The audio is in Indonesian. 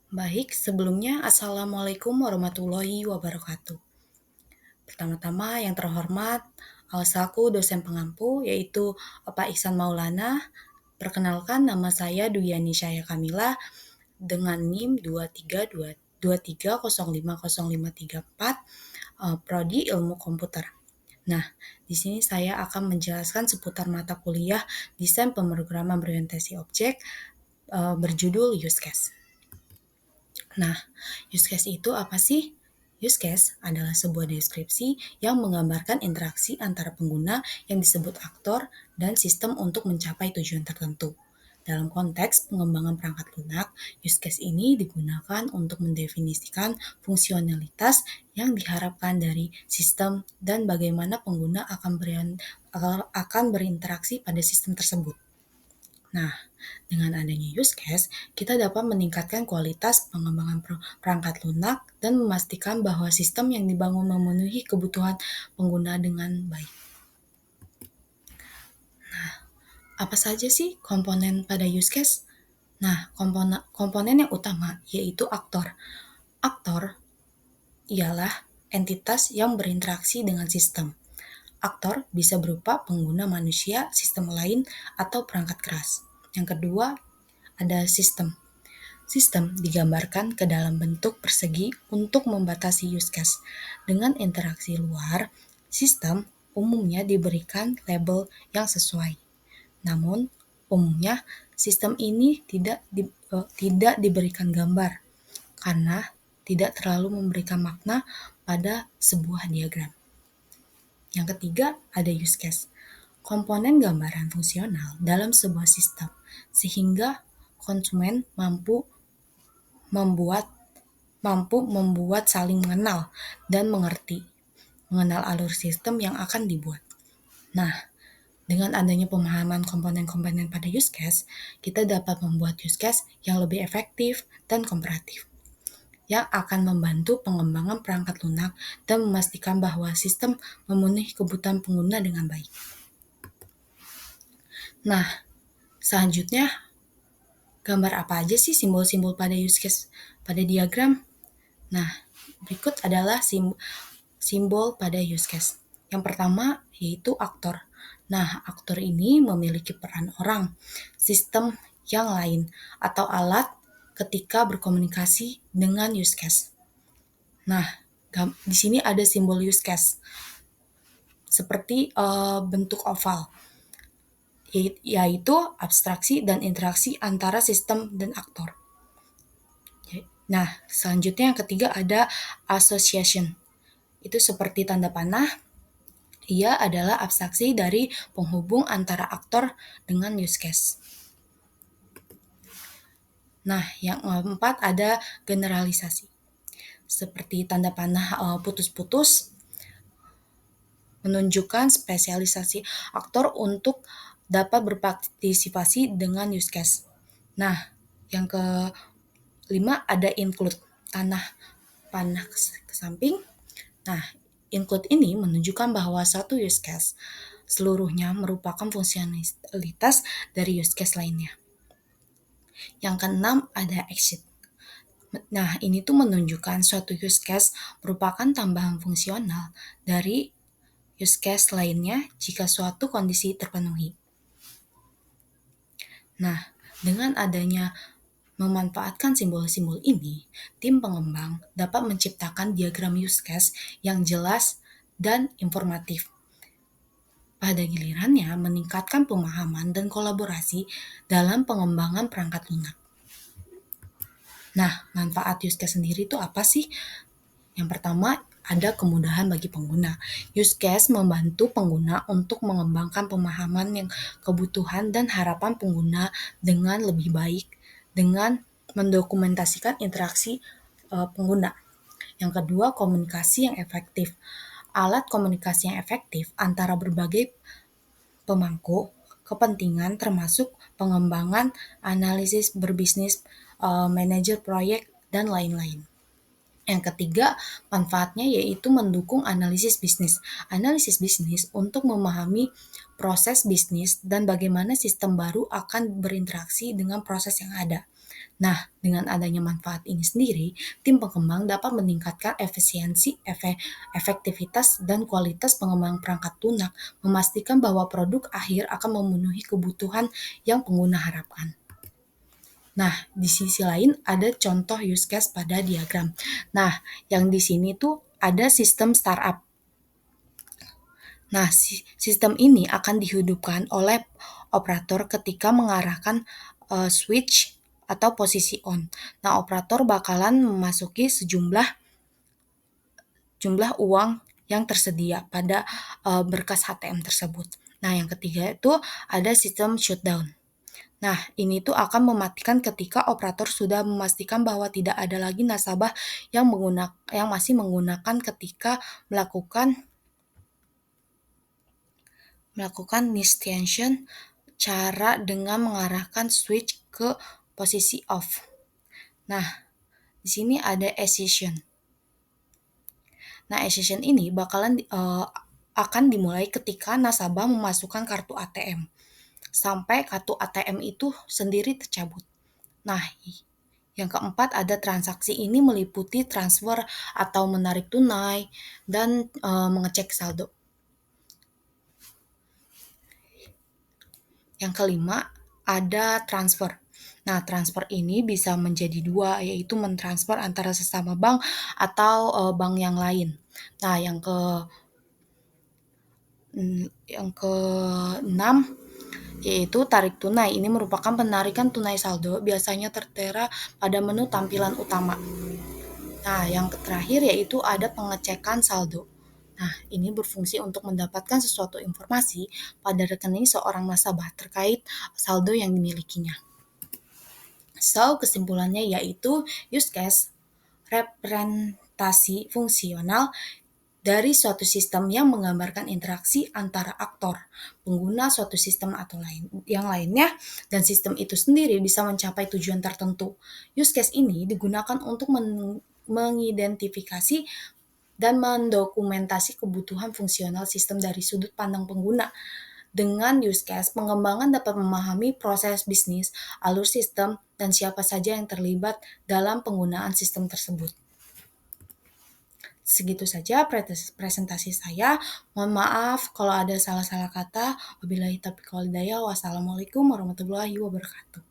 Baik, sebelumnya Assalamualaikum warahmatullahi wabarakatuh. Pertama-tama yang terhormat, selaku dosen pengampu yaitu Pak Ihsan Maulana. Perkenalkan nama saya Duyani Syaya Kamila dengan NIM 23223050534 Prodi Ilmu Komputer. Nah, di sini saya akan menjelaskan seputar mata kuliah Desain Pemrograman Berorientasi Objek berjudul Use Case. Nah, use case itu apa sih? Use case adalah sebuah deskripsi yang menggambarkan interaksi antara pengguna yang disebut aktor dan sistem untuk mencapai tujuan tertentu. Dalam konteks pengembangan perangkat lunak, use case ini digunakan untuk mendefinisikan fungsionalitas yang diharapkan dari sistem dan bagaimana pengguna akan berinteraksi pada sistem tersebut. Nah, dengan adanya use case, kita dapat meningkatkan kualitas pengembangan perangkat lunak dan memastikan bahwa sistem yang dibangun memenuhi kebutuhan pengguna dengan baik. Nah, apa saja sih komponen pada use case? Nah, komponen yang utama yaitu aktor. Aktor ialah entitas yang berinteraksi dengan sistem. Aktor bisa berupa pengguna manusia, sistem lain, atau perangkat keras. Yang kedua, ada sistem. Sistem digambarkan ke dalam bentuk persegi untuk membatasi use case. Dengan interaksi luar, sistem umumnya diberikan label yang sesuai. Namun, umumnya sistem ini tidak diberikan gambar karena tidak terlalu memberikan makna pada sebuah diagram. Yang ketiga, ada use case. Komponen gambaran fungsional dalam sebuah sistem sehingga konsumen membuat saling mengenal dan mengenal alur sistem yang akan dibuat. Nah, dengan adanya pemahaman komponen-komponen pada use case, kita dapat membuat use case yang lebih efektif dan komparatif, yang akan membantu pengembangan perangkat lunak dan memastikan bahwa sistem memenuhi kebutuhan pengguna dengan baik. Nah, selanjutnya, gambar apa aja sih simbol-simbol pada use case pada diagram? Nah, berikut adalah simbol pada use case. Yang pertama yaitu aktor. Nah, aktor ini memiliki peran orang, sistem yang lain, atau alat ketika berkomunikasi dengan use case. Nah, di sini ada simbol use case seperti bentuk oval, yaitu abstraksi dan interaksi antara sistem dan aktor. Nah, selanjutnya yang ketiga ada association. Itu seperti tanda panah. Ia adalah abstraksi dari penghubung antara aktor dengan use case. Nah, yang keempat ada generalisasi. Seperti tanda panah putus-putus menunjukkan spesialisasi aktor untuk dapat berpartisipasi dengan use case. Nah, yang kelima ada include, panah ke samping. Nah, include ini menunjukkan bahwa satu use case seluruhnya merupakan fungsionalitas dari use case lainnya. Yang keenam ada exit. Nah, ini tuh menunjukkan suatu use case merupakan tambahan fungsional dari use case lainnya jika suatu kondisi terpenuhi. Nah, dengan adanya memanfaatkan simbol-simbol ini, tim pengembang dapat menciptakan diagram use case yang jelas dan informatif. Pada gilirannya, meningkatkan pemahaman dan kolaborasi dalam pengembangan perangkat lunak. Nah, manfaat use case sendiri itu apa sih? Yang pertama, ada kemudahan bagi pengguna. Use case membantu pengguna untuk mengembangkan pemahaman yang kebutuhan dan harapan pengguna dengan lebih baik dengan mendokumentasikan interaksi pengguna. Yang kedua, komunikasi yang efektif. Alat komunikasi yang efektif antara berbagai pemangku kepentingan termasuk pengembangan, analisis berbisnis, manajer proyek, dan lain-lain. Yang ketiga, manfaatnya yaitu mendukung analisis bisnis. Analisis bisnis untuk memahami proses bisnis dan bagaimana sistem baru akan berinteraksi dengan proses yang ada. Nah, dengan adanya manfaat ini sendiri, tim pengembang dapat meningkatkan efisiensi, efektivitas, dan kualitas pengembangan perangkat lunak, memastikan bahwa produk akhir akan memenuhi kebutuhan yang pengguna harapkan. Nah, di sisi lain ada contoh use case pada diagram. Nah, yang di sini tuh ada sistem startup. Nah, sistem ini akan dihidupkan oleh operator ketika mengarahkan switch atau posisi on. Nah, operator bakalan memasuki jumlah uang yang tersedia pada berkas HTM tersebut. Nah, yang ketiga itu ada sistem shutdown. Nah, ini tuh akan mematikan ketika operator sudah memastikan bahwa tidak ada lagi nasabah yang masih menggunakan ketika melakukan initiation cara dengan mengarahkan switch ke posisi off. Nah, di sini ada accession. Nah, accession ini akan dimulai ketika nasabah memasukkan kartu ATM sampai kartu ATM itu sendiri tercabut. Nah, yang keempat ada transaksi ini meliputi transfer atau menarik tunai dan mengecek saldo. Yang kelima ada transfer. Nah, transfer ini bisa menjadi dua, yaitu mentransfer antara sesama bank atau bank yang lain. Nah, yang keenam yaitu tarik tunai. Ini merupakan penarikan tunai saldo, biasanya tertera pada menu tampilan utama. Nah, yang terakhir yaitu ada pengecekan saldo. Nah, ini berfungsi untuk mendapatkan sesuatu informasi pada rekening seorang nasabah terkait saldo yang dimilikinya. So, kesimpulannya yaitu use case representasi fungsional dari suatu sistem yang menggambarkan interaksi antara aktor, pengguna suatu sistem atau yang lainnya, dan sistem itu sendiri bisa mencapai tujuan tertentu. Use case ini digunakan untuk mengidentifikasi dan mendokumentasi kebutuhan fungsional sistem dari sudut pandang pengguna. Dengan use case, pengembangan dapat memahami proses bisnis, alur sistem, dan siapa saja yang terlibat dalam penggunaan sistem tersebut. Segitu saja presentasi saya. Mohon maaf kalau ada salah-salah kata. Wabillahi taufiq wal hidayah. Wassalamualaikum warahmatullahi wabarakatuh.